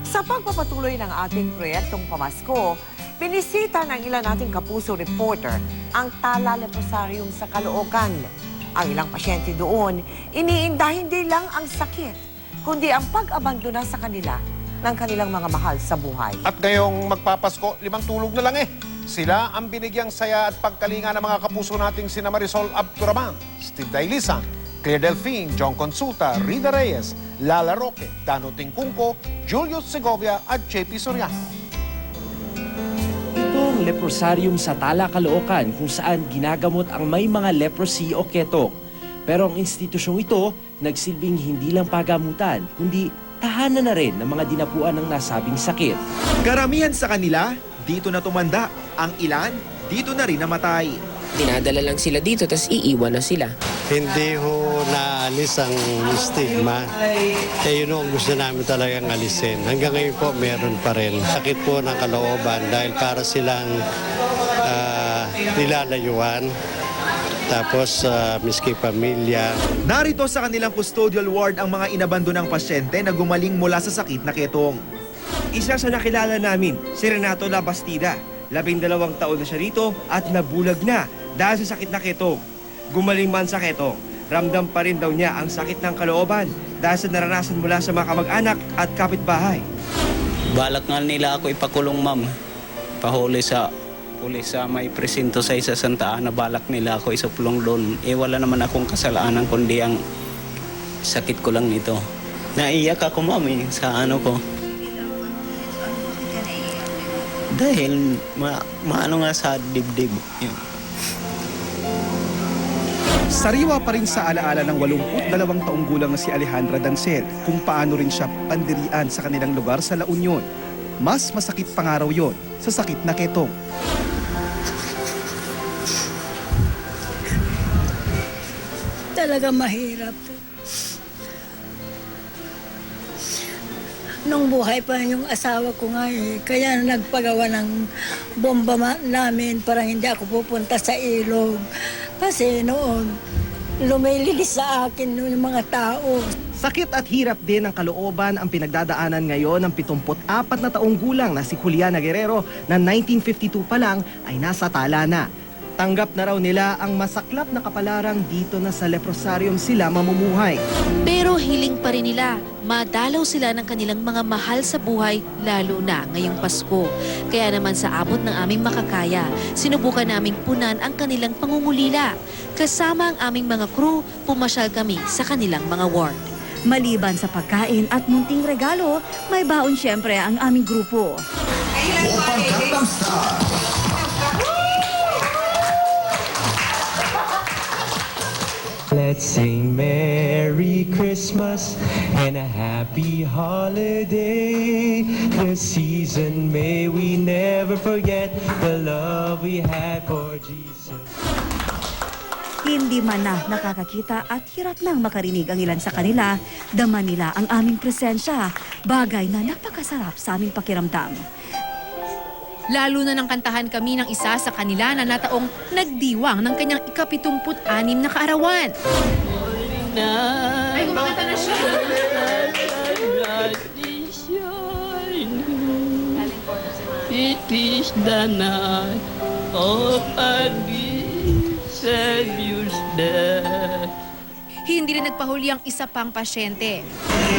Sa pagpapatuloy ng ating proyektong Pamasko, binisita ng ilan nating kapuso reporter ang Tala Leprosarium sa Caloocan. Ang ilang pasyente doon, iniinda hindi lang ang sakit, kundi ang pag-abandona sa kanila ng kanilang mga mahal sa buhay. At ngayong magpapasko, 5 tulog na lang eh. Sila ang binigyang saya at pagkalinga ng mga kapuso nating sina Marisol Abduraman, Steve Dailisan, Claire Delfin, John Consulta, Rida Reyes, Lala Roque, Dano Tingkungko, Julius Segovia at JP Soriano. Ito ang leprosarium sa Tala, Caloocan kung saan ginagamot ang may mga leprosy o ketong. Pero ang institusyong ito nagsilbing hindi lang pagamutan, kundi tahanan na rin ng mga dinapuan ng nasabing sakit. Karamihan sa kanila, dito na tumanda. Ang ilan, dito na rin namatay. Dinadala lang sila dito, tapos iiwan na sila. Hindi ho naalis ang stigma. Kaya yun ang gusto namin talagang alisin. Hanggang ngayon po, meron pa rin. Sakit po ng kalooban dahil para silang nilalayuan. Tapos, miski pamilya. Narito sa kanilang custodial ward ang mga inabandonang pasyente na gumaling mula sa sakit na ketong. Isa sa nakilala namin, si Renato Labastida. 12 taon na siya rito at nabulag na dahil sa sakit na ketong. Gumaling man sa ketong, ramdam pa rin daw niya ang sakit ng kalooban dahil sa naranasan mula sa mga kamag-anak at kapitbahay. Balak nga nila ako ipakulong, ma'am. Pahuli sa pulis sa may presinto sa isa Santa Ana. Balak nila ako isupulong doon. Wala naman akong kasalanan kundi ang sakit ko lang nito. Naiyak ako, ma'am, sa ano ko. Dahil maano nga sa dibdib. Yun. Sariwa pa rin sa alaala ng 82 taong gulang na si Alejandra Dancel kung paano rin siya pandirian sa kanilang lugar sa La Union. Mas masakit pa nga raw yun sa sakit na ketong. Talaga mahirap. Nung buhay pa yung asawa ko nga kaya nagpagawa ng bomba namin para hindi ako pupunta sa ilog. Kasi noon, lumililis sa akin yung mga tao. Sakit at hirap din ng kalooban ang pinagdadaanan ngayon ng 74 na taong gulang na si Juliana Guerrero na 1952 pa lang ay nasa Tala na. Tanggap na raw nila ang masaklap na kapalarang dito na sa leprosarium sila mamumuhay. Pero hiling pa rin nila, madalaw sila ng kanilang mga mahal sa buhay lalo na ngayong Pasko. Kaya naman sa abot ng aming makakaya, sinubukan naming punan ang kanilang pangungulila. Kasama ang aming mga crew, pumasyal kami sa kanilang mga ward. Maliban sa pagkain at munting regalo, may baon syempre ang aming grupo. Let's sing Merry Christmas and a Happy Holiday. This season may we never forget the love we had for Jesus. Hindi man na nakakakita at hirap nang makarinig ang ilan sa kanila, dama nila ang aming presensya, bagay na napakasarap sa aming pakiramdam. Lalo na nang kantahan kami ng isa sa kanila na nataong nagdiwang ng kanyang ika-76 na kaarawan. Ay, kumakanta na siya! It is the night of a Savior's death. Hindi rin nagpahuli ang isa pang pasyente.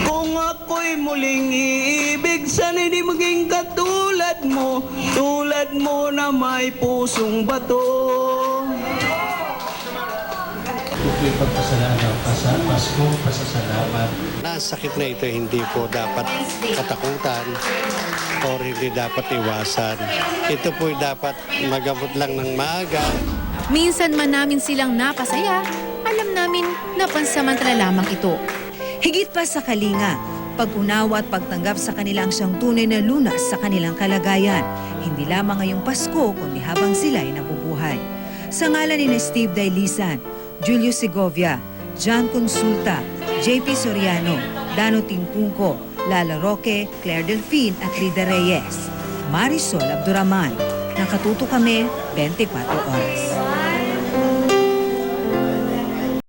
Kung ako'y muling iibig, sana di maging katulad mo na may pusong bato. Ito'y pagpasalamat sa Pasko, pasasalamat. Ang sakit na ito hindi po dapat katakutan o hindi dapat iwasan. Ito po dapat magamot lang ng maaga. Minsan man namin silang napasaya, alam namin na pansamantala lamang ito. Higit pa sa kalinga, pag-unawa at pagtanggap sa kanilang siyang tunay na lunas sa kanilang kalagayan, hindi lamang ngayong Pasko kundi habang sila ay nabubuhay. Sa ngalan ni Steve Dailisan, Julius Segovia, John Consulta, JP Soriano, Dano Tingkungko, Lala Roque, Claire Delfin at Rida Reyes, Marisol Abduraman. Nakatuto kami 24 oras.